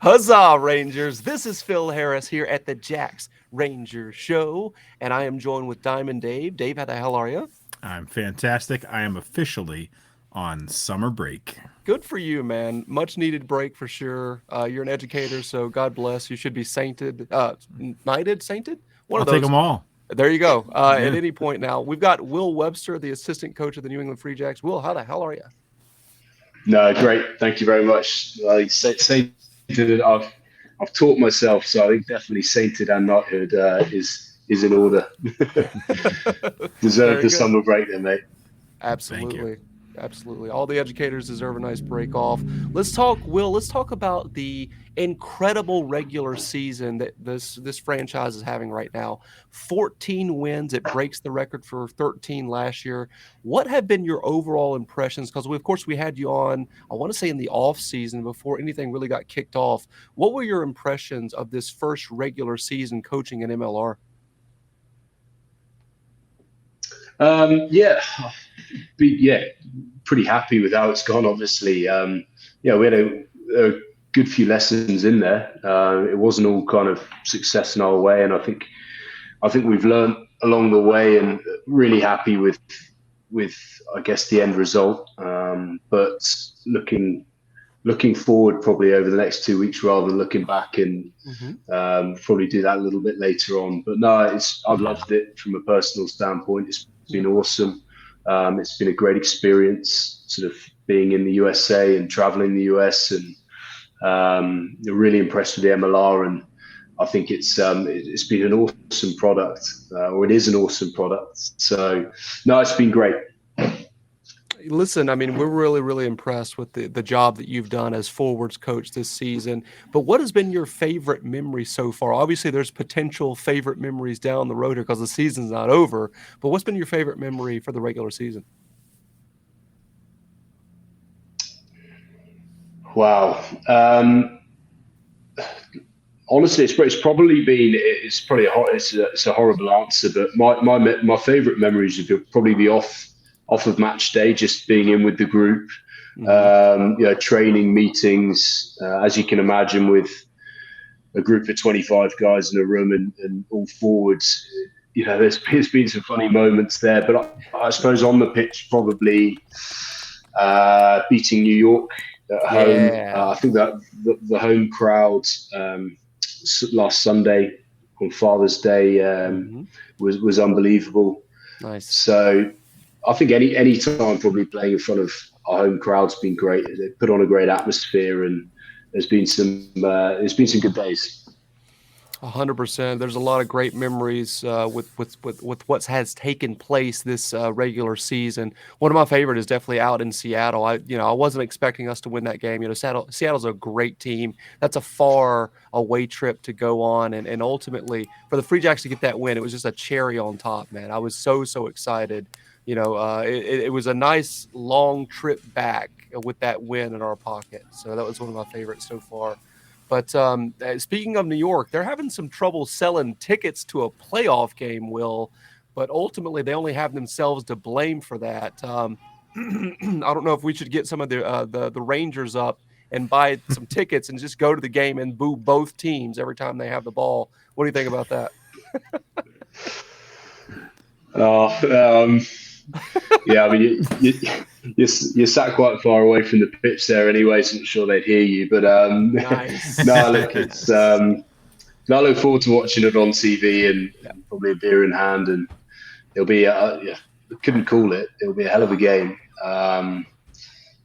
Huzzah, Rangers! This is Phil Harris here at the Jax Ranger Show, and I am joined with Diamond Dave. Dave, how the hell are you? I'm fantastic. I am officially on summer break. Good for you, man. Much needed break for sure. You're an educator, so God bless. You should be knighted, sainted? One I'll of take those. them all. There you go. At Yeah. any point now, we've got Will Webster, the assistant coach of the New England Free Jacks. Will, how the hell are you? No, great. Thank you very much. Sainted, I've taught myself, so I think definitely sainted and knighthood is in order. Deserve Very the good. summer break, then, mate. Thank you. Absolutely. Absolutely. All the educators deserve a nice break off. Let's talk, Will, let's talk about the incredible regular season that this franchise is having right now. 14 wins. It breaks the record for 13 last year. What have been your overall impressions? Because of course we had you on, I want to say in the off season before anything really got kicked off. What were your impressions of this first regular season coaching in MLR? Yeah, yeah, pretty happy with how it's gone. Obviously, yeah, we had a good few lessons in there. It wasn't all kind of success in our way, and I think we've learned along the way, and really happy with I guess the end result. But looking forward probably over the next 2 weeks rather than looking back, and Mm-hmm. probably do that a little bit later on. But no, I've loved it from a personal standpoint. It's been awesome. It's been a great experience, sort of being in the USA and traveling the US, and really impressed with the MLR. And I think it's been an awesome product, or it is an awesome product. So no, it's been great. Listen, I mean, we're really, really impressed with the job that you've done as forwards coach this season. But what has been your favorite memory so far? Obviously, there's potential favorite memories down the road here because the season's not over. But what's been your favorite memory for the regular season? Wow. Honestly, it's probably it's a horrible answer, but my favorite memories would probably be off of match day, just being in with the group, Hmm. training meetings, as you can imagine, with a group of 25 guys in a room, and all forwards. There's been some funny moments there, but I suppose on the pitch, probably beating New York at home. Yeah. I think that the home crowd, last Sunday on Father's Day, Hmm. was unbelievable. Nice. So I think any time probably playing in front of our home crowd's been great. They put on a great atmosphere, and there's been some good days. 100%. There's a lot of great memories with what has taken place this regular season. One of my favorite is definitely out in Seattle. I wasn't expecting us to win that game. Seattle's a great team. That's a far away trip to go on, and ultimately for the Free Jacks to get that win, it was just a cherry on top, man. I was so excited. It was a nice long trip back with that win in our pocket. So that was one of my favorites so far. But speaking of New York, they're having some trouble selling tickets to a playoff game, Will. But ultimately, they only have themselves to blame for that. I don't know if we should get some of the Rangers up and buy some tickets and just go to the game and boo both teams every time they have the ball. What do you think about that? Oh, yeah. I mean, you're sat quite far away from the pitch there anyway, so I'm sure they'd hear you. But no, Nice. look, it's no, I look forward to watching it on TV, and, Yeah. and probably a beer in hand, and it'll be yeah, I couldn't call it. It'll be a hell of a game.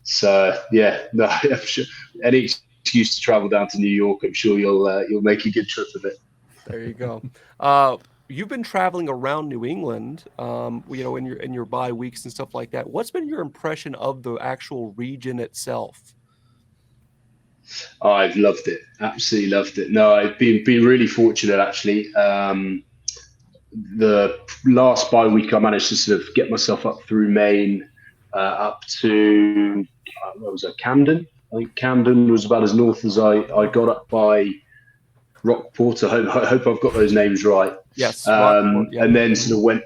So yeah, no, I'm sure any excuse to travel down to New York, I'm sure you'll make a good trip of it. There you go. You've been traveling around New England, in your bye weeks and stuff like that. What's been your impression of the actual region itself? I've loved it, absolutely loved it. No, I've been really fortunate actually. The last bye week, I managed to sort of get myself up through Maine, up to what was it, Camden. I think Camden was about as north as I got up by Rockport. I hope I've got those names right. Yes, Rockport. Yep. And then Mhm. sort of went,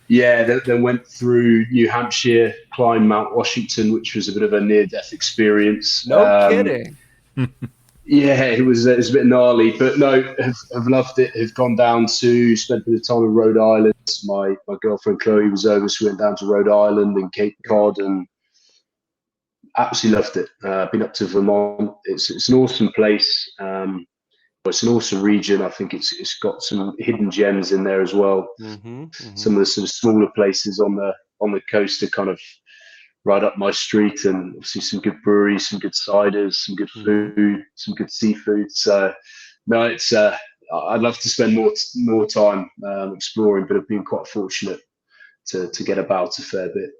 yeah, then went through New Hampshire, climbed Mount Washington, which was a bit of a near-death experience. No kidding. Yeah, it was a bit gnarly, but no, have loved it. Have gone down to spend a bit of time in Rhode Island. My girlfriend Chloe was over, so we went down to Rhode Island and Cape Cod, and absolutely loved it. Been up to Vermont. It's an awesome place. It's an awesome region. I think it's got some hidden gems in there as well. Mm-hmm, mm-hmm. Some of the sort of smaller places on the coast are kind of right up my street, and obviously some good breweries, some good ciders, some good Mm-hmm. food, some good seafood. So no, it's I'd love to spend more time exploring, but I've been quite fortunate to get about a fair bit.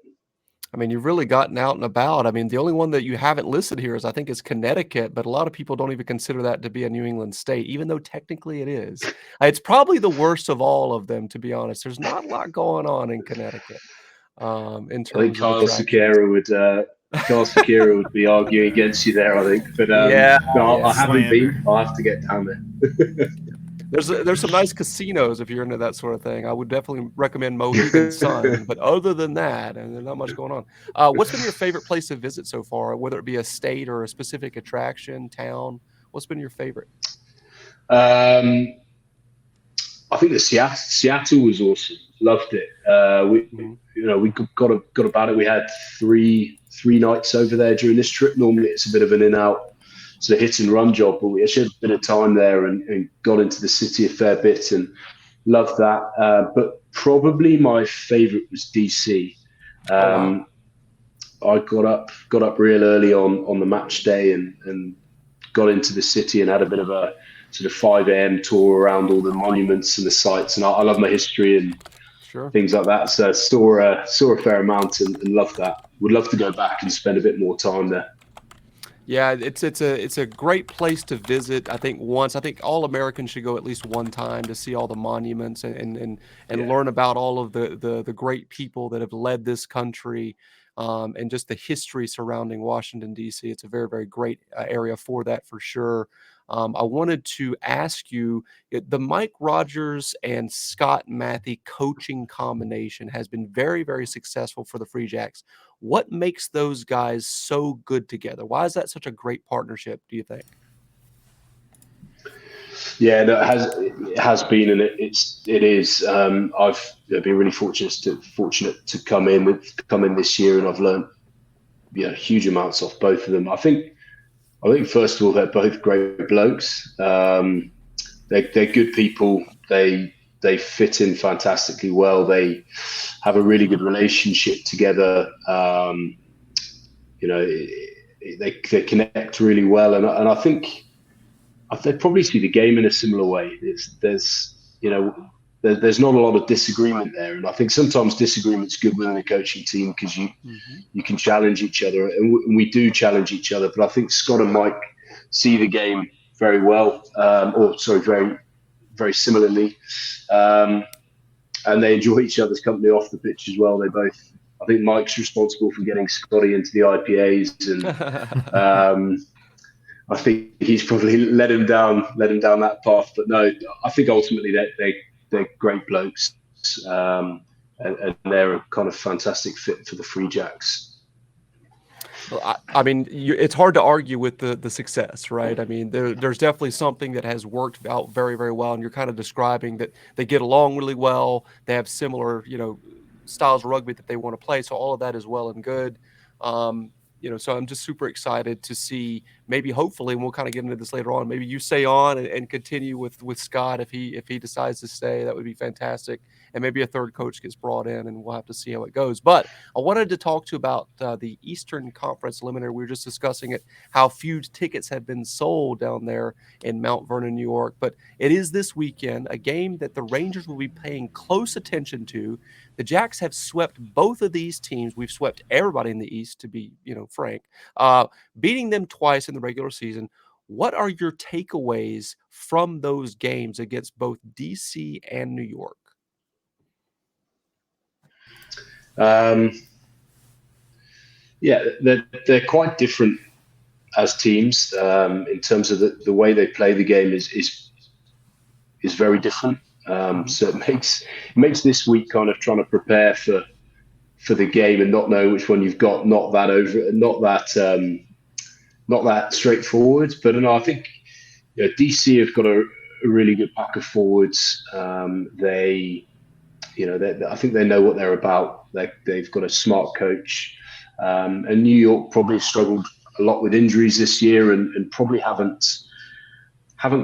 I mean, you've really gotten out and about. I mean, the only one that you haven't listed here is I think is Connecticut, but a lot of people don't even consider that to be a New England state, even though technically it is. It's probably the worst of all of them, to be honest. There's not a lot going on in Connecticut, in I think terms of attractions. Kyle Sakira would be arguing against you there. I think, but Yeah, no, I yeah. haven't been. Slander. I'll have to get down there. There's some nice casinos if you're into that sort of thing. I would definitely recommend Mohegan Sun, but other than that, and there's not much going on. What's been your favorite place to visit so far, whether it be a state or a specific attraction, town? What's been your favorite? um, I think the Seattle was awesome. Loved it. Mhm. We got about it. We had three nights over there during this trip. Normally, it's a bit of an in out, sort of hit and run job, but we actually had a bit of time there and got into the city a fair bit and loved that. But probably my favourite was DC. Oh, wow. Um, I got up real early on the match day and got into the city and had a bit of a sort of 5 a.m. tour around all the monuments and the sites. And I love my history and Sure. things like that. So saw a fair amount and loved that. Would love to go back and spend a bit more time there. Yeah, it's a great place to visit. I think once. I think all Americans should go at least one time to see all the monuments and Yeah. learn about all of the great people that have led this country, and just the history surrounding Washington D.C. It's a very very great area for that for sure. I wanted to ask you, the Mike Rogers and Scott Matthew coaching combination has been very very successful for the Free Jacks. What makes those guys so good together? Why is that such a great partnership, do you think? Yeah, no, it has been, and it is. I've been really fortunate to come in this year, and I've learned huge amounts off both of them. I think first of all they're both great blokes. They're good people. They fit in fantastically well. They have a really good relationship together. They connect really well, and I think they probably see the game in a similar way. There's not a lot of disagreement there, and I think sometimes disagreement's good within a coaching team because you Mhm. you can challenge each other, and we do challenge each other. But I think Scott and Mike see the game very well, or sorry, very very similarly, um, and they enjoy each other's company off the pitch as well. They both. I think Mike's responsible for getting Scotty into the IPAs, and um, I think he's probably led him down that path. But no, I think ultimately they're great blokes, and they're a kind of fantastic fit for the Free Jacks. Well, I mean, it's hard to argue with the success, right? I mean, there's definitely something that has worked out very, very well, and you're kind of describing that they get along really well. They have similar, styles of rugby that they want to play, so all of that is well and good. Um, so I'm just super excited to see maybe, hopefully, and we'll kind of get into this later on. Maybe you stay on and continue with Scott if he decides to stay. That would be fantastic, and maybe a third coach gets brought in, and we'll have to see how it goes. But I wanted to talk to you about the Eastern Conference Eliminator. We were just discussing it, how few tickets have been sold down there in Mount Vernon, New York. But it is this weekend, a game that the Rangers will be paying close attention to. The Jacks have swept both of these teams. We've swept everybody in the East, to be frank, beating them twice in the regular season. What are your takeaways from those games against both DC and New York? Um, yeah, they're quite different as teams in terms of the way they play the game is very different. Mhm. So it makes this week kind of trying to prepare for the game and not know which one you've got, not that straightforward. But no, I think DC have got a really good pack of forwards. I think they know what they're about. They've got a smart coach, and New York probably struggled a lot with injuries this year, and probably haven't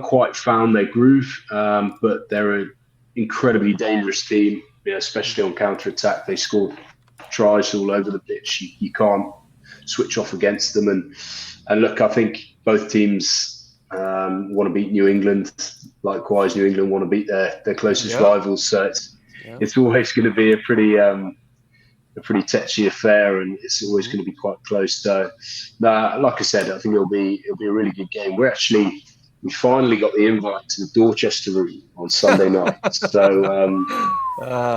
quite found their groove. But they're an incredibly dangerous team, especially on counter attack. They score tries all over the pitch. You can't switch off against them. And look, I think both teams want to beat New England. Likewise, New England want to beat their closest rivals. So it's always going to be a pretty touchy affair, and it's always going to be quite close. So, like I said, I think it'll be a really good game. We finally got the invite to the Dorchester room on Sunday night. So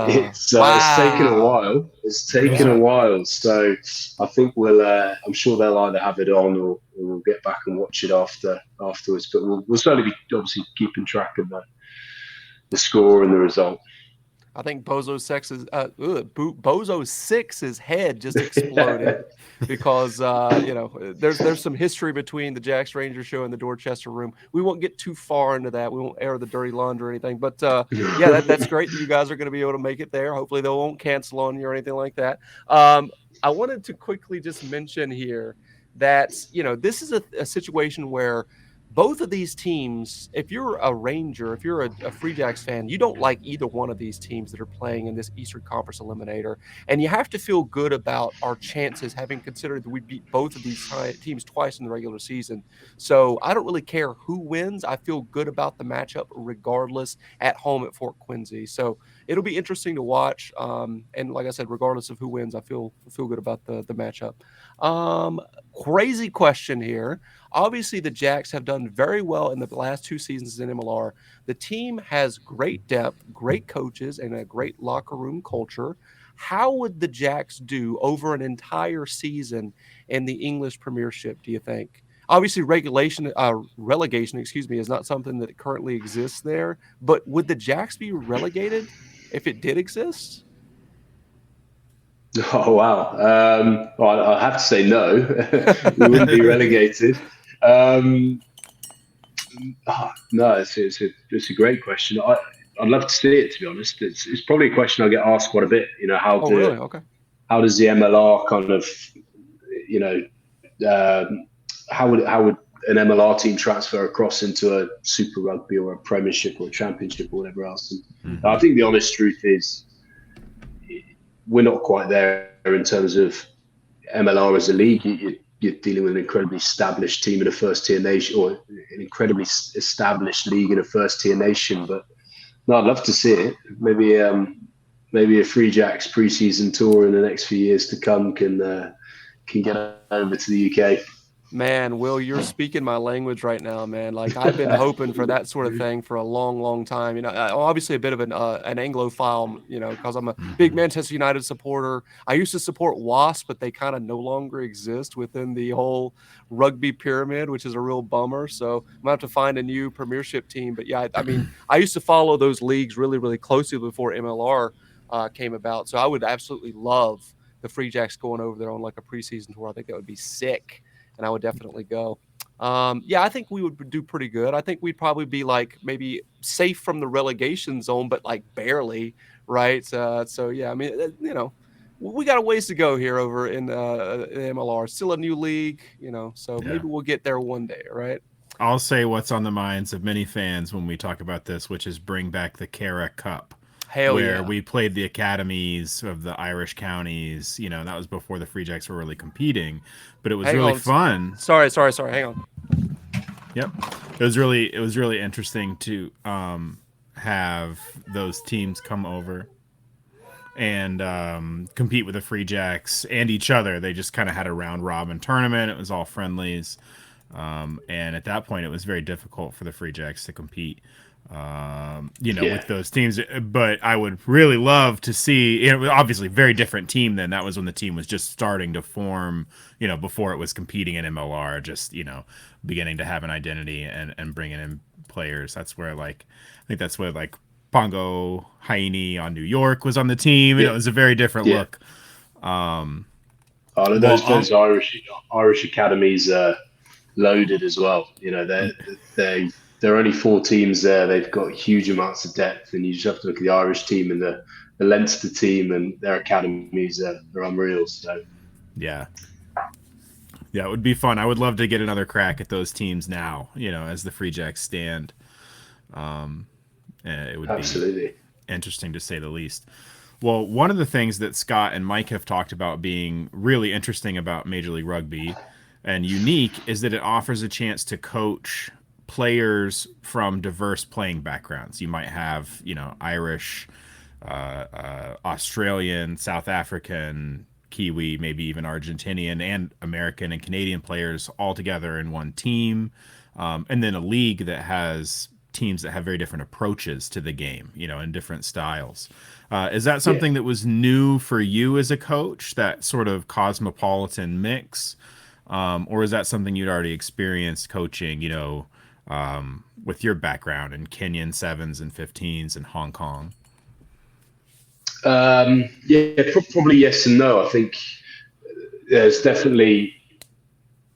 it's taken a while. It's taken a while. So I think I'm sure they'll either have it on or we'll get back and watch it afterwards. But we'll certainly be obviously keeping track of the score and the result. I think Bozo Six's head just exploded because there's some history between the Jacks Ranger show and the Dorchester room. We won't get too far into that. We won't air the dirty laundry or anything. But that's great that you guys are going to be able to make it there. Hopefully they won't cancel on you or anything like that. I wanted to quickly just mention here that this is a situation where both of these teams, if you're a Ranger, if you're a Free Jacks fan, you don't like either one of these teams that are playing in this Eastern Conference Eliminator. And you have to feel good about our chances, having considered that we beat both of these teams twice in the regular season. So I don't really care who wins. I feel good about the matchup regardless at home at Fort Quincy. So it'll be interesting to watch. And like I said, regardless of who wins, I feel good about the matchup. Crazy question here. Obviously, the Jacks have done very well in the last two seasons in MLR. The team has great depth, great coaches, and a great locker room culture. How would the Jacks do over an entire season in the English Premiership, do you think? Obviously, relegation, is not something that currently exists there. But would the Jacks be relegated if it did exist? Oh, wow. Well, I have to say no. We wouldn't be relegated. No, it's a great question. I'd love to see it, to be honest. It's probably a question I get asked quite a bit. How does the MLR kind of, how would an MLR team transfer across into a Super Rugby or a Premiership or a Championship or whatever else? And I think the honest truth is we're not quite there in terms of MLR as a league. You're dealing with an incredibly established team in a first-tier nation, or an incredibly established league in a first-tier nation. But no, I'd love to see it. Maybe a Free Jacks pre-season tour in the next few years to come can get over to the UK. Man, Will, you're speaking my language right now, man. Like I've been hoping for that sort of thing for a long, long time. I'm obviously a bit of an Anglophile, because I'm a big Manchester United supporter. I used to support Wasp, but they kind of no longer exist within the whole rugby pyramid, which is a real bummer. So I'm gonna have to find a new Premiership team. But yeah, I mean, I used to follow those leagues really, really closely before MLR came about. So I would absolutely love the Free Jacks going over there on like a preseason tour. I think that would be sick. And I would definitely go. I think we would do pretty good. I think we'd probably be like maybe safe from the relegation zone, but like barely, right? So yeah, I mean, we got a ways to go here over in MLR. Still a new league, so maybe we'll get there one day, right? I'll say what's on the minds of many fans when we talk about this, which is bring back the Cara Cup. Where we played the academies of the Irish counties, that was before the Free Jacks were really competing, but it was really fun. Sorry. Hang on. Yep. It was really interesting to have those teams come over and compete with the Free Jacks and each other. They just kind of had a round robin tournament. It was all friendlies. And at that point, it was very difficult for the Free Jacks to compete. With those teams, but I would really love to see, obviously very different team then. That was when the team was just starting to form, before it was competing in MLR, just, beginning to have an identity and bringing in players. That's where I think that's where Pongo Haini on New York was on the team. It was a very different look. Those Irish academies are loaded as well. They there are only 4 teams there. They've got huge amounts of depth, and you just have to look at the Irish team and the Leinster team, and their academies are unreal. So Yeah. Yeah, it would be fun. I would love to get another crack at those teams now, as the Free Jacks stand. It would be absolutely. interesting to say the least. Well, one of the things that Scott and Mike have talked about being really interesting about Major League Rugby and unique is that it offers a chance to coach players from diverse playing backgrounds. You might have, Irish, Australian, South African, Kiwi, maybe even Argentinian and American and Canadian players all together in one team. And then a league that has teams that have very different approaches to the game, and different styles. Is that something that was new for you as a coach, that sort of cosmopolitan mix? Or is that something you'd already experienced coaching, with your background in Kenyan 7s and 15s in Hong Kong? Probably yes and no. I think there's definitely,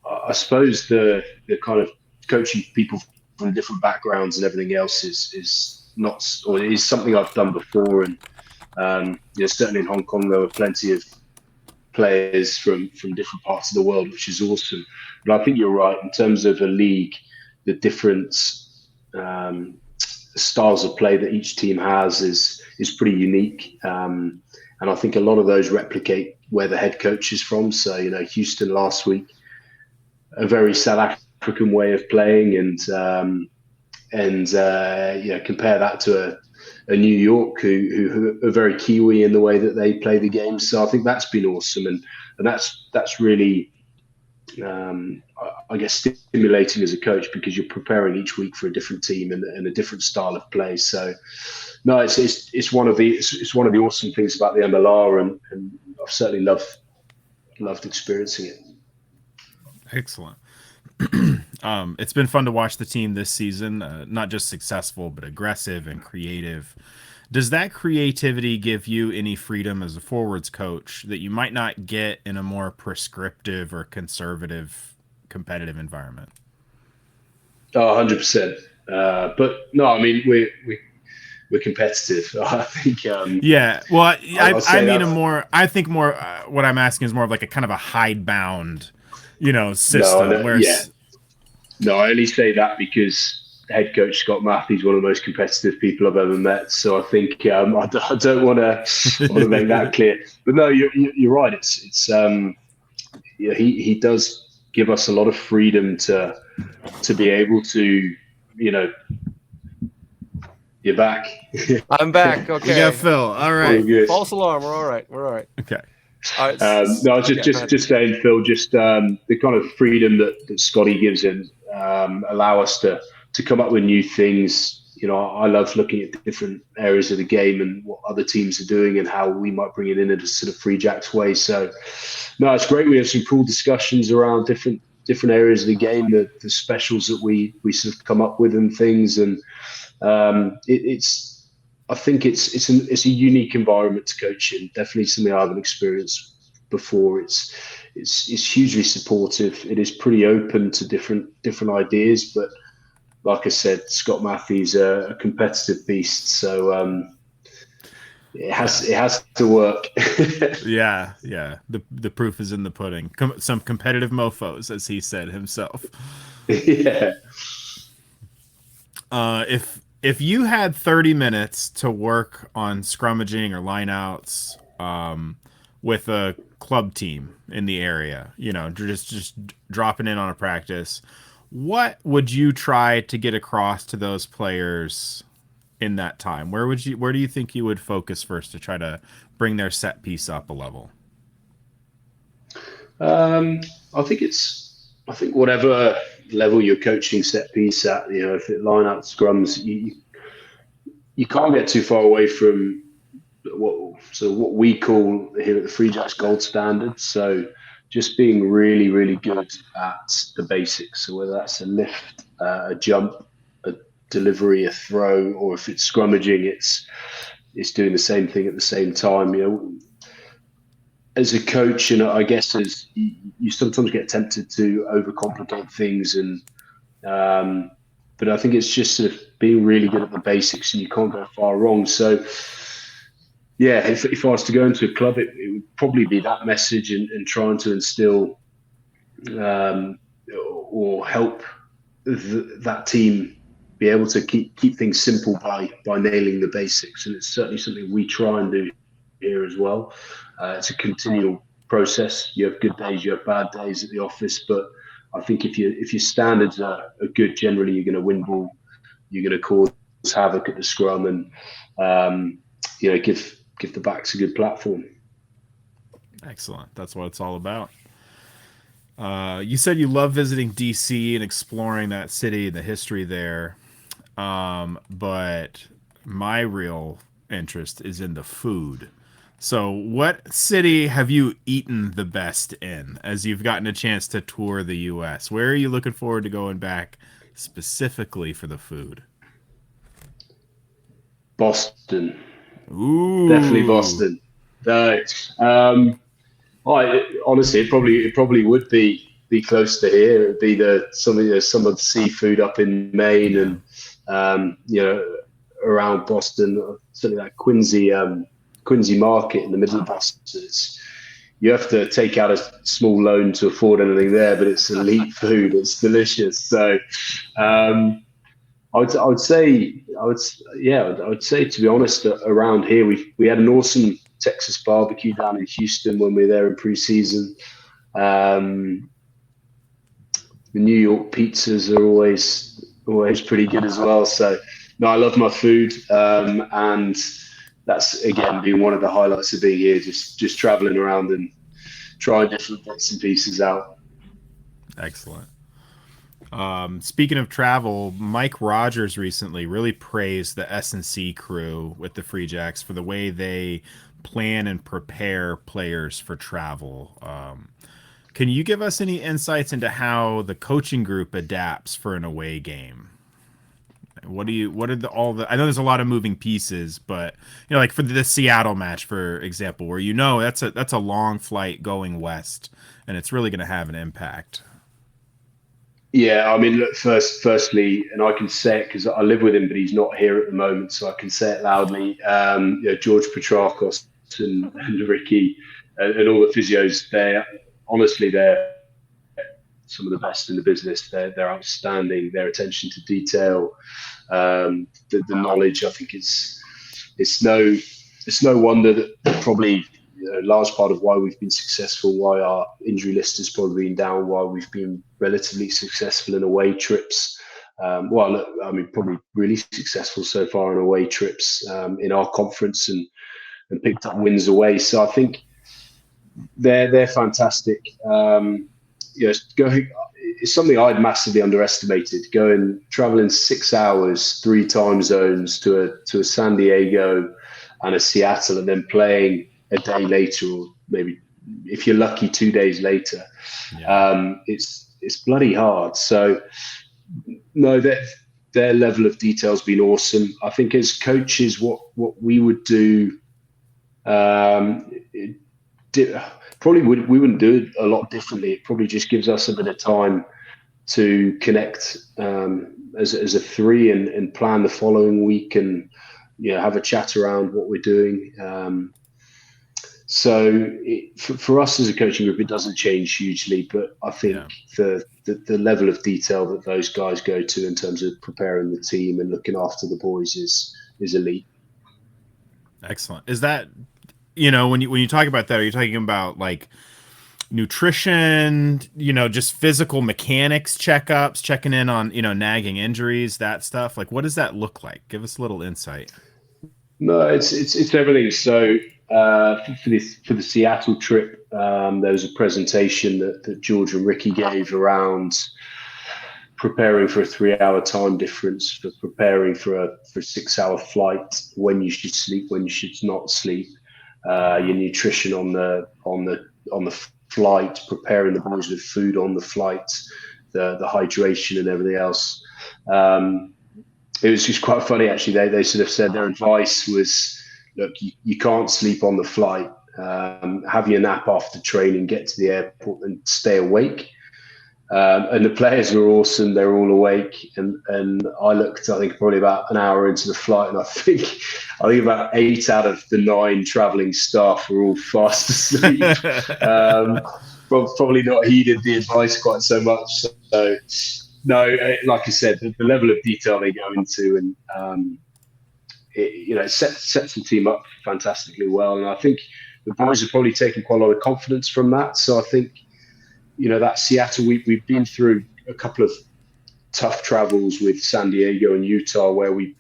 I suppose, the kind of coaching people from different backgrounds and everything else is not, or it is something I've done before. And certainly in Hong Kong, there were plenty of players from different parts of the world, which is awesome. But I think you're right in terms of a league, the different styles of play that each team has is pretty unique. And I think a lot of those replicate where the head coach is from. So, Houston last week, a very South African way of playing, and compare that to a New York who are very Kiwi in the way that they play the game. So I think that's been awesome, and that's really I guess stimulating as a coach, because you're preparing each week for a different team and a different style of play. So no, it's one of the awesome things about the MLR, and I've certainly loved experiencing it. Excellent. It's been fun to watch the team this season, not just successful, but aggressive and creative. Does that creativity give you any freedom as a forwards coach that you might not get in a more prescriptive or conservative competitive environment? 100%. But no, I mean, we're competitive. I think. Yeah. Well, I mean, what I'm asking is more of like a kind of a hidebound, system. No, I only say that because head coach Scott Matthews is one of the most competitive people I've ever met. So I think I don't want to make that clear. But no, you're right. He does give us a lot of freedom to be able to, you're back. I'm back. Okay. We got Phil. All right. False alarm. We're all right. Okay. All right. No, I was just saying, Phil, just the kind of freedom that Scotty gives him, allow us to come up with new things. I love looking at different areas of the game and what other teams are doing and how we might bring it in a sort of Free Jacks way. So, no, it's great. We have some cool discussions around different areas of the game, the specials that we sort of come up with and things. And I think it's a unique environment to coach in. Definitely something I haven't experienced before. It's hugely supportive. It is pretty open to different ideas, but like I said, Scott Matthews a competitive beast, so it has to work. Yeah. The proof is in the pudding. Some competitive mofo's, as he said himself. Yeah. If you had 30 minutes to work on scrummaging or lineouts with a club team in the area, just dropping in on a practice, what would you try to get across to those players in that time? Where do you think you would focus first to try to bring their set piece up a level? I think whatever level you're coaching set piece at, if it line out scrums, you can't get too far away from what we call here at the Free Jacks gold standard. So just being really, really good at the basics. So whether that's a lift, a jump, a delivery, a throw, or if it's scrummaging, it's doing the same thing at the same time. As a coach, I guess as you sometimes get tempted to overcomplicate things and but I think it's just sort of being really good at the basics, and you can't go far wrong. So yeah, if I was to go into a club, it would probably be that message, and trying to instill um, or help that team be able to keep things simple by nailing the basics. And it's certainly something we try and do here as well. It's a continual process. You have good days, you have bad days at the office, but I think if your standards are good, generally you're going to win ball, you're going to cause havoc at the scrum, and give the backs a good platform. Excellent. That's what it's all about. You said you love visiting DC and exploring that city and the history there. But my real interest is in the food. So what city have you eaten the best in as you've gotten a chance to tour the US? Where are you looking forward to going back specifically for the food? Boston. Ooh. Definitely Boston. No, honestly, it probably would be close to here. It'd be some of the seafood up in Maine, Yeah. and around Boston, certainly that Quincy market in the middle of Boston. You have to take out a small loan to afford anything there, but it's elite food. It's delicious. So I would say to be honest, around here we had an awesome Texas barbecue down in Houston when we were there in pre-season. The New York pizzas are always pretty good as well. So no, I love my food, and that's again been one of the highlights of being here. Just traveling around and trying different bits and pieces out. Excellent. Speaking of travel, Mike Rogers recently really praised the S&C crew with the Free Jacks for the way they plan and prepare players for travel. Can you give us any insights into how the coaching group adapts for an away game? I know there's a lot of moving pieces, but like for the Seattle match, for example, where that's a long flight going west, and it's really going to have an impact. Yeah, I mean, look, firstly, and I can say it because I live with him, but he's not here at the moment, so I can say it loudly. George Petrakos and Ricky and all the physios, they're some of the best in the business. They're outstanding. Their attention to detail, the knowledge. I think it's no wonder that probably a large part of why we've been successful, why our injury list has probably been down, why we've been relatively successful in away trips. Probably really successful so far in away trips in our conference, and picked up wins away. So I think they're fantastic. It's something I'd massively underestimated. Traveling 6 hours, 3 time zones to a San Diego and a Seattle, and then playing a day later, or maybe if you're lucky 2 days later. Yeah. It's bloody hard. So no, their level of detail has been awesome. I think as coaches, what we would do, we wouldn't do it a lot differently. It probably just gives us a bit of time to connect as a three, and plan the following week, and have a chat around what we're doing. For us as a coaching group, it doesn't change hugely, but I think the level of detail that those guys go to in terms of preparing the team and looking after the boys is elite. Excellent. Is that, when you talk about that, are you talking about like nutrition, just physical mechanics checkups, checking in on, nagging injuries, that stuff? Like, what does that look like? Give us a little insight. No, it's everything. So for the Seattle trip, there was a presentation that George and Ricky gave around preparing for a 3-hour time difference, for preparing for a 6-hour flight, when you should sleep, when you should not sleep, your nutrition on the flight, preparing the boys with food on the flight, the hydration and everything else. It was just quite funny, actually. They sort of said their advice was, look, you can't sleep on the flight. Have your nap after training, get to the airport and stay awake. And the players were awesome. They were all awake, and I looked. I think probably about an hour into the flight, and I think about 8 out of the 9 travelling staff were all fast asleep. Um, Probably not heeded the advice quite so much. So no, like I said, the level of detail they go into, and it sets the team up fantastically well. And I think the boys have probably taken quite a lot of confidence from that. So I think that Seattle we've been through a couple of tough travels with San Diego and Utah where we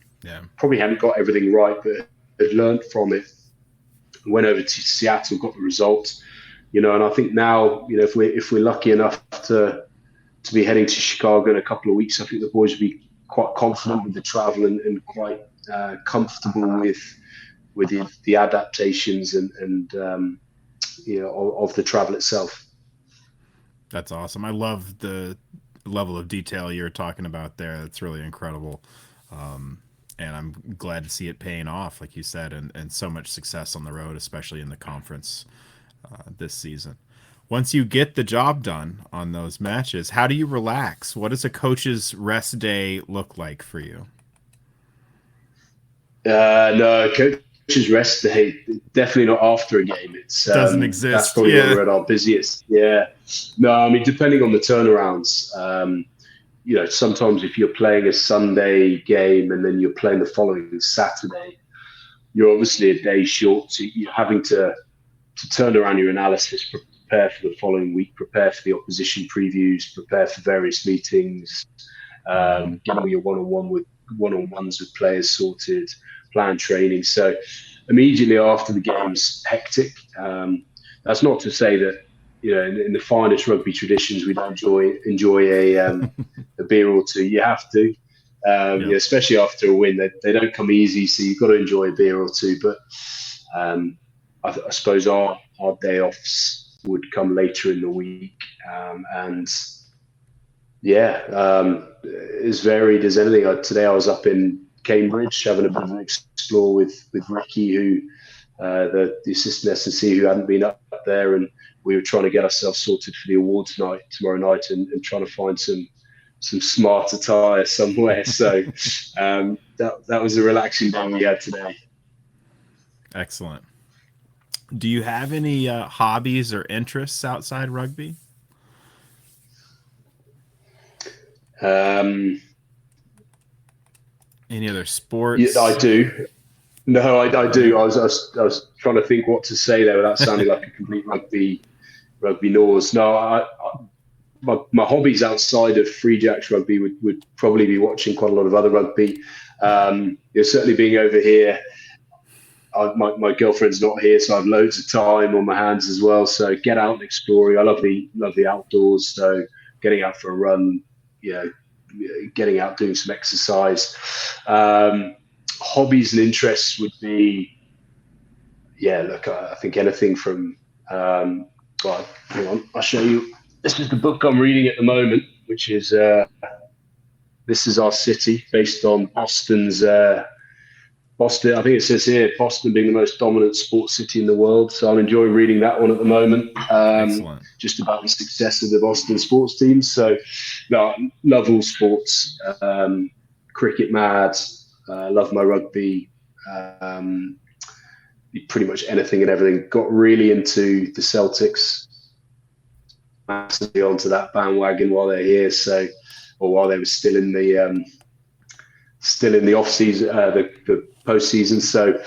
probably hadn't got everything right, but had learned from it. Went over to Seattle, got the results, and I think now, if we're lucky enough to be heading to Chicago in a couple of weeks, I think the boys will be quite confident with the travel and quite comfortable with the adaptations and of the travel itself. That's awesome. I love the level of detail you're talking about there. That's really incredible. And I'm glad to see it paying off, like you said, and so much success on the road, especially in the conference this season. Once you get the job done on those matches, how do you relax? What does a coach's rest day look like for you? No, coach's rest day, definitely not after a game. It's doesn't exist. That's probably when we're at our busiest. Yeah. No, I mean, depending on the turnarounds, sometimes if you're playing a Sunday game and then you're playing the following Saturday, you're obviously a day short. So you're having to turn around your analysis, prepare for the following week, prepare for the opposition previews, prepare for various meetings, get all your one-on-ones with players sorted, plan training. So immediately after the game's hectic. That's not to say that in the finest rugby traditions we don't enjoy a beer or two. You have to, especially after a win. They don't come easy, so you've got to enjoy a beer or two. But I suppose our day offs would come later in the week, and as varied as anything. Today I was up in Cambridge having a bit of an explore with Ricky, who the assistant S&C, who hadn't been up there, and we were trying to get ourselves sorted for the awards night tomorrow night, and trying to find some smart attire somewhere. So that was a relaxing day we had today. Excellent. Do you have any hobbies or interests outside rugby? Any other sports? Yeah, I do. No, I do. I was trying to think what to say there without sounding like a complete rugby nose. No, my hobbies outside of Free Jacks rugby would probably be watching quite a lot of other rugby. Certainly being over here, my girlfriend's not here, so I have loads of time on my hands as well. So get out and exploring. I love the outdoors. So getting out for a run, getting out, doing some exercise. Hobbies and interests would be, I think anything from, hang on, I'll show you. This is the book I'm reading at the moment, which is This Is Our City, based on Boston's, Boston. I think it says here, Boston being the most dominant sports city in the world. So I'm enjoying reading that one at the moment. Just about the success of the Boston sports team. So, no, love all sports. Cricket mad. Love my rugby. Pretty much anything and everything. Got really into the Celtics. Massively onto that bandwagon while they're here. So, or while they were still in the off season, the postseason. So,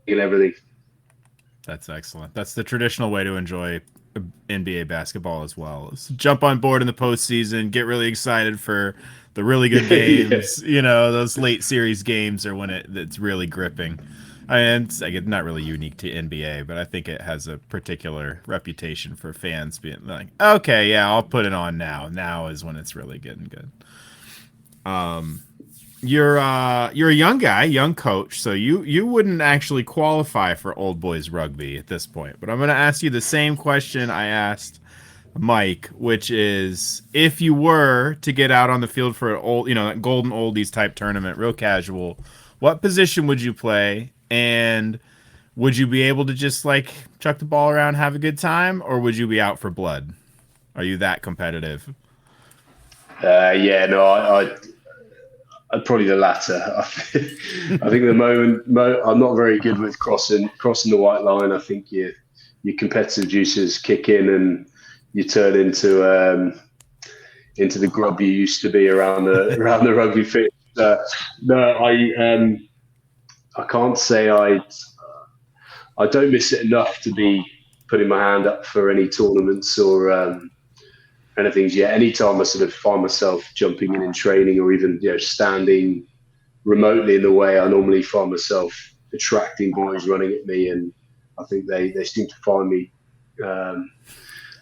and everything. That's excellent. That's the traditional way to enjoy NBA basketball as well. Is jump on board in the postseason, get really excited for the really good games. Those late series games are when it's really gripping. And it's not really unique to NBA, but I think it has a particular reputation for fans being like, okay, yeah, I'll put it on now. Now is when it's really getting good. You're a young guy, young coach, so you wouldn't actually qualify for old boys rugby at this point. But I'm going to ask you the same question I asked Mike, which is, if you were to get out on the field for an golden oldies type tournament, real casual, what position would you play? And would you be able to just chuck the ball around, have a good time, or would you be out for blood? Are you that competitive? Yeah, no, I'd probably the latter. I think the I'm not very good with crossing the white line. I think your competitive juices kick in and you turn into the grub you used to be around the rugby pitch. No, I can't say I don't miss it enough to be putting my hand up for any tournaments or anything. Yeah, anytime I sort of find myself jumping in training or even standing remotely in the way, I normally find myself attracting boys running at me, and I think they seem to find me um,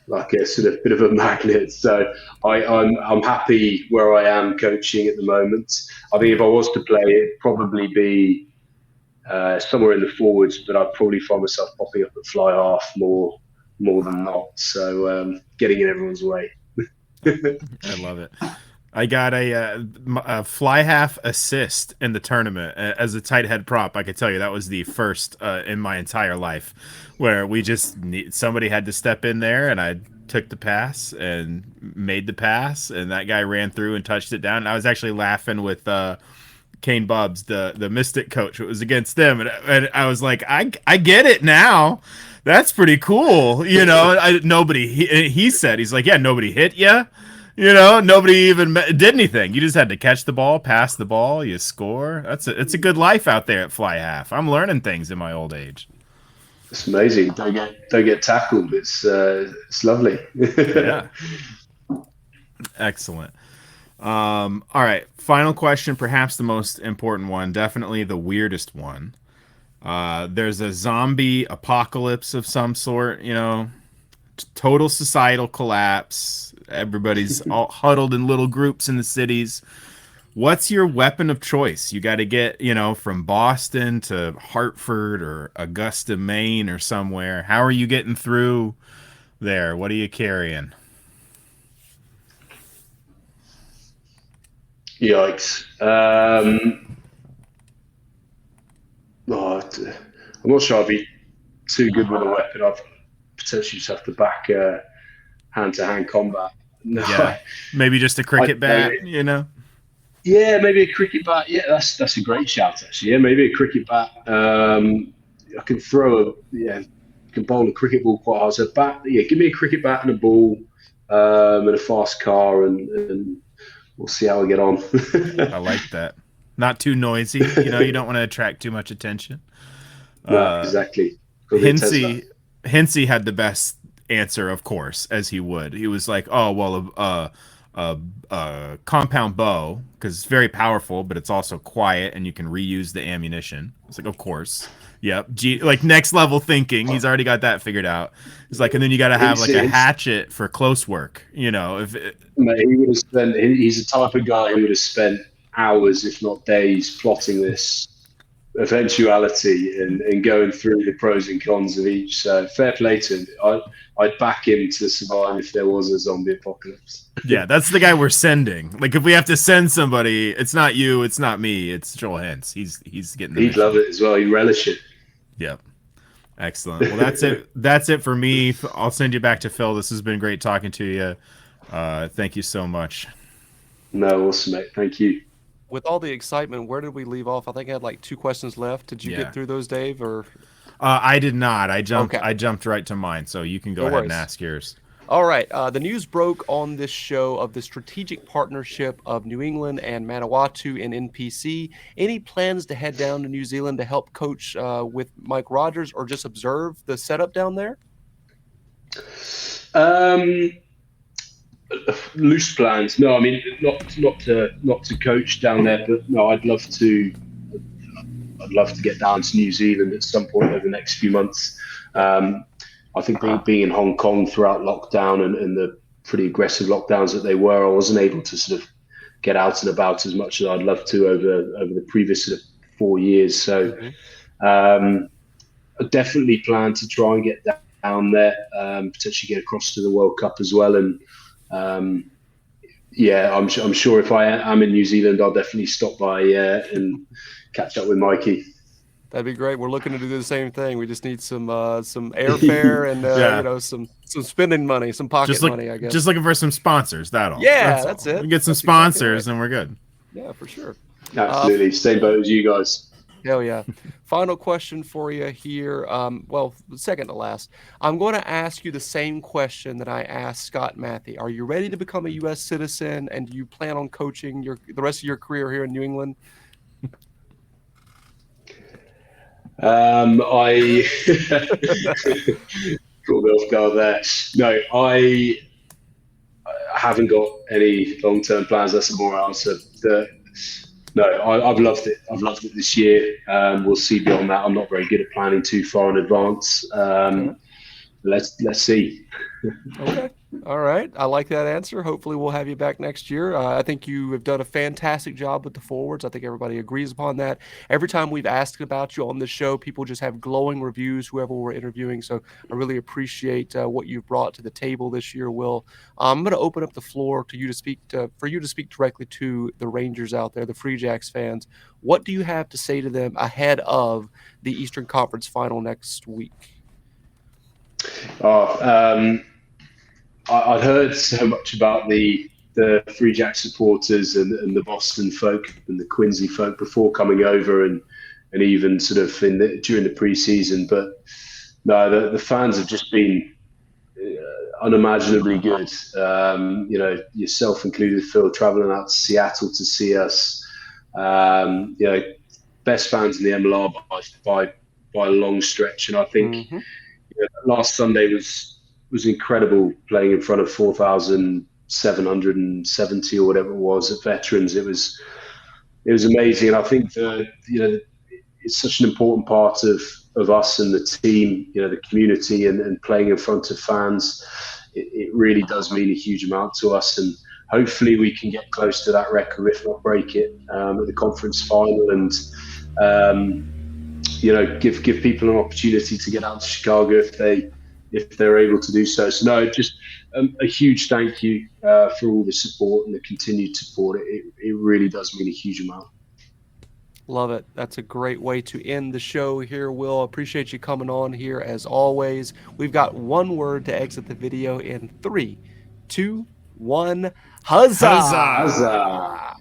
like a sort of bit of a magnet. So I'm happy where I am coaching at the moment. I think if I was to play, it'd probably be somewhere in the forwards, but I'd probably find myself popping up at fly half more than not. So getting in everyone's way. I love it. I got a fly half assist in the tournament as a tight head prop. I could tell you that was the first in my entire life where somebody had to step in there, and I took the pass and made the pass, and that guy ran through and touched it down. And I was actually laughing with Kane Bubbs, the Mystic coach. It was against them, and I was like, I get it now. That's pretty cool, Nobody. He said, he's like, yeah, nobody hit you. Nobody even did anything. You just had to catch the ball, pass the ball, you score. It's a good life out there at fly half. I'm learning things in my old age. It's amazing. Don't get tackled. It's lovely. Yeah. Excellent. All right. Final question, perhaps the most important one, definitely the weirdest one. There's a zombie apocalypse of some sort, total societal collapse. Everybody's all huddled in little groups in the cities. What's your weapon of choice? You got to get, from Boston to Hartford or Augusta, Maine or somewhere. How are you getting through there? What are you carrying? Yikes. I'm not sure I'd be too good with a weapon. I'd potentially just have to back hand-to-hand combat. No, Yeah, maybe just a cricket bat, Yeah, maybe a cricket bat. Yeah, that's a great shout, actually. Yeah, maybe a cricket bat. I can can bowl a cricket ball quite hard. So give me a cricket bat and a ball, and a fast car, and we'll see how we get on. I like that. Not too noisy. You don't want to attract too much attention. No, exactly. Hinsey had the best answer, of course, as he would. He was like, "Oh, well, a compound bow, because it's very powerful, but it's also quiet, and you can reuse the ammunition." It's like, of course. Yep. Like next level thinking. He's already got that figured out. It's like, and then you got to have like a hatchet for close work. Mate, he would have spent. He's the type of guy who would have spent hours, if not days, plotting this eventuality and going through the pros and cons of each. So fair play to him. I'd back him to survive if there was a zombie apocalypse. Yeah, that's the guy we're sending. Like, if we have to send somebody, it's not you, it's not me, it's Joel Hentz. He's getting. He'd love it as well. He'd relish it. Yep. Excellent. Well, that's it. That's it for me. I'll send you back to Phil. This has been great talking to you. Thank you so much. No, awesome, mate. Thank you. With all the excitement, where did we leave off? I think I had like 2 questions left. Did you get through those, Dave? Or I did not. I jumped right to mine, so you can go ahead and ask yours. All right. The news broke on this show of the strategic partnership of New England and Manawatu and NPC. Any plans to head down to New Zealand to help coach with Mike Rogers, or just observe the setup down there? Loose plans. No, I mean not to coach down there, but no, I'd love to get down to New Zealand at some point over the next few months. I think being in Hong Kong throughout lockdown and the pretty aggressive lockdowns that they were, I wasn't able to sort of get out and about as much as I'd love to over the previous sort of 4 years. So I definitely plan to try and get down there, potentially get across to the World Cup as well. And I'm sure if I am in New Zealand, I'll definitely stop by and catch up with Mikey. That'd be great. We're looking to do the same thing. We just need some airfare and Yeah. you know, some spending money, some pocket money, I guess. Just looking for some sponsors. Yeah, that's all. it. We get some That's exactly sponsors right. and we're good. Yeah, for sure. Absolutely. Same boat as you guys. Hell yeah. Final question for you here. Well, second to last. I'm going to ask you the same question that I asked Scott Matthew. Are you ready to become a U.S. citizen, and do you plan on coaching the rest of your career here in New England? I caught me off guard there. No, I haven't got any long-term plans. That's a more answer. No, I've loved it. I've loved it this year. We'll see beyond that. I'm not very good at planning too far in advance. Okay. Let's see. Okay. All right. I like that answer. Hopefully we'll have you back next year. I think you have done a fantastic job with the forwards. I think everybody agrees upon that. Every time we've asked about you on this show, people just have glowing reviews, whoever we're interviewing. So I really appreciate what you've brought to the table this year, Will. I'm going to open up the floor to you to speak for you to speak directly to the Rangers out there, the Free Jacks fans. What do you have to say to them ahead of the Eastern Conference Final next week? I'd heard so much about the Free Jack supporters and the Boston folk and the Quincy folk before coming over and even sort of during the preseason. But no, the fans have just been unimaginably good. You know, yourself included, Phil, traveling out to Seattle to see us. You know, best fans in the MLR by a long stretch, and I think last Sunday was incredible, playing in front of 4,770 or whatever it was at Veterans. It was amazing, and I think it's such an important part of us and the team, you know, the community, and playing in front of fans. It really does mean a huge amount to us, and hopefully we can get close to that record, if not break it, at the conference final, and you know, give people an opportunity to get out to Chicago if they're able to do so. So no, just a huge thank you for all the support and the continued support. It really does mean a huge amount. Love it. That's a great way to end the show here, Will. Appreciate you coming on here as always. We've got one word to exit the video in 3, 2, 1. Huzzah! Huzzah! Huzzah!